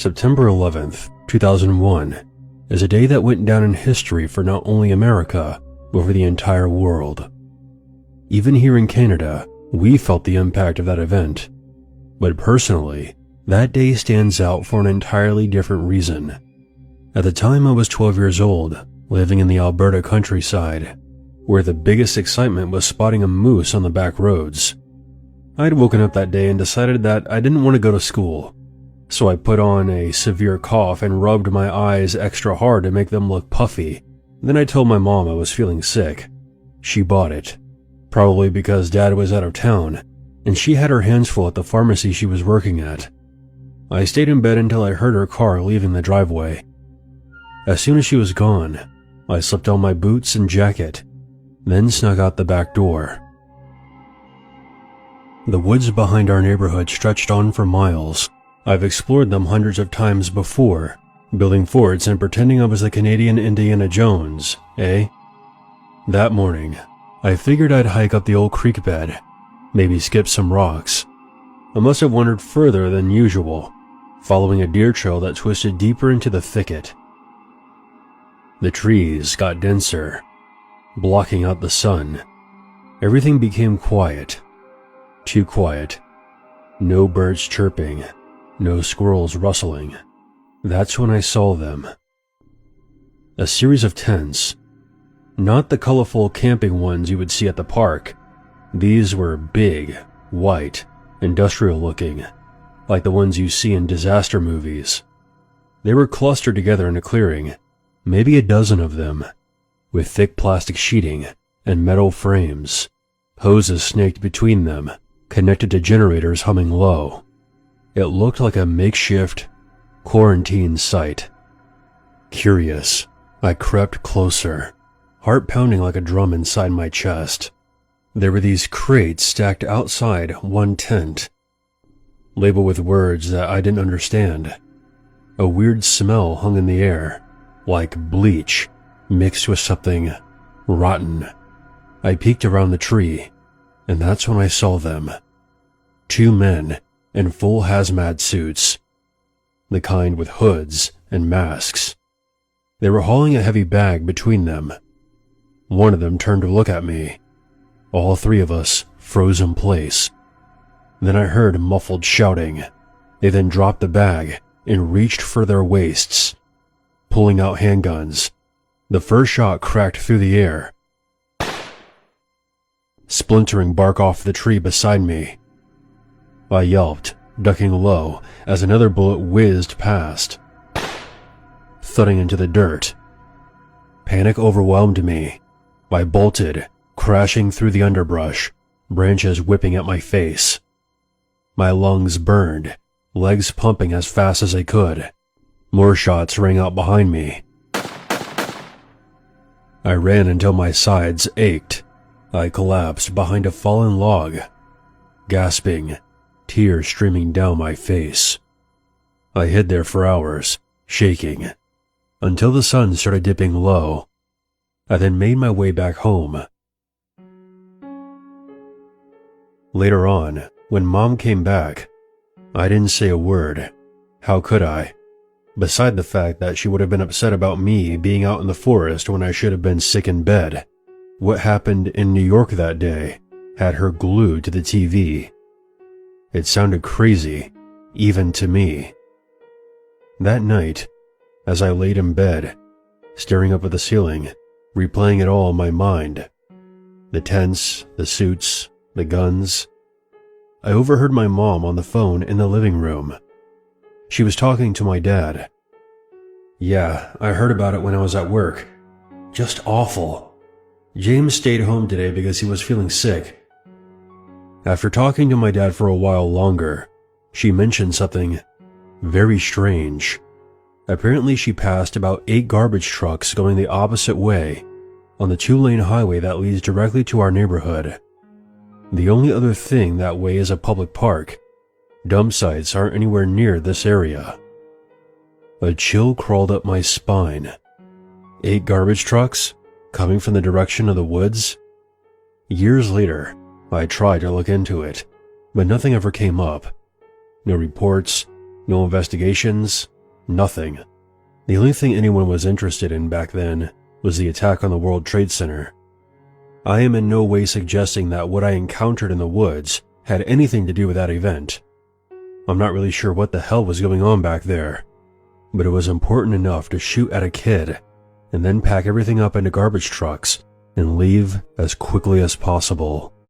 September 11th, 2001 is a day that went down in history for not only America, but for the entire world. Even here in Canada, we felt the impact of that event. But personally, that day stands out for an entirely different reason. At the time I was 12 years old, living in the Alberta countryside, where the biggest excitement was spotting a moose on the back roads. I'd woken up that day and decided that I didn't want to go to school. So I put on a severe cough and rubbed my eyes extra hard to make them look puffy. Then I told my mom I was feeling sick. She bought it, probably because Dad was out of town, and she had her hands full at the pharmacy she was working at. I stayed in bed until I heard her car leaving the driveway. As soon as she was gone, I slipped on my boots and jacket, then snuck out the back door. The woods behind our neighborhood stretched on for miles. I've explored them hundreds of times before, building forts and pretending I was the Canadian Indiana Jones, eh? That morning, I figured I'd hike up the old creek bed, maybe skip some rocks. I must have wandered further than usual, following a deer trail that twisted deeper into the thicket. The trees got denser, blocking out the sun. Everything became quiet. Too quiet. No birds chirping. No squirrels rustling. That's when I saw them. A series of tents. Not the colorful camping ones you would see at the park. These were big, white, industrial looking, like the ones you see in disaster movies. They were clustered together in a clearing, maybe a dozen of them, with thick plastic sheeting and metal frames, hoses snaked between them, connected to generators humming low. It looked like a makeshift quarantine site. Curious, I crept closer, heart pounding like a drum inside my chest. There were these crates stacked outside one tent, labeled with words that I didn't understand. A weird smell hung in the air, like bleach mixed with something rotten. I peeked around the tree, and that's when I saw them. Two men in full hazmat suits, the kind with hoods and masks. They were hauling a heavy bag between them. One of them turned to look at me. All three of us froze in place. Then I heard muffled shouting. They then dropped the bag and reached for their waists, pulling out handguns. The first shot cracked through the air, splintering bark off the tree beside me. I yelped, ducking low, as another bullet whizzed past, thudding into the dirt. Panic overwhelmed me. I bolted, crashing through the underbrush, branches whipping at my face. My lungs burned, legs pumping as fast as I could. More shots rang out behind me. I ran until my sides ached. I collapsed behind a fallen log, gasping, tears streaming down my face. I hid there for hours, shaking, until the sun started dipping low. I then made my way back home. Later on, when Mom came back, I didn't say a word. How could I? Beside the fact that she would have been upset about me being out in the forest when I should have been sick in bed. What happened in New York that day had her glued to the TV. It sounded crazy, even to me. That night, as I laid in bed, staring up at the ceiling, replaying it all in my mind, the tents, the suits, the guns, I overheard my mom on the phone in the living room. She was talking to my dad. "Yeah, I heard about it when I was at work. Just awful. James stayed home today because he was feeling sick." After talking to my dad for a while longer, she mentioned something very strange. Apparently she passed about 8 garbage trucks going the opposite way on the 2-lane highway that leads directly to our neighborhood. The only other thing that way is a public park. Dump sites aren't anywhere near this area. A chill crawled up my spine. 8 garbage trucks coming from the direction of the woods? Years later, I tried to look into it, but nothing ever came up. No reports, No investigations, nothing. The only thing anyone was interested in back then was the attack on the World Trade Center. I am in no way suggesting that what I encountered in the woods had anything to do with that event. I'm not really sure what the hell was going on back there, but it was important enough to shoot at a kid and then pack everything up into garbage trucks and leave as quickly as possible.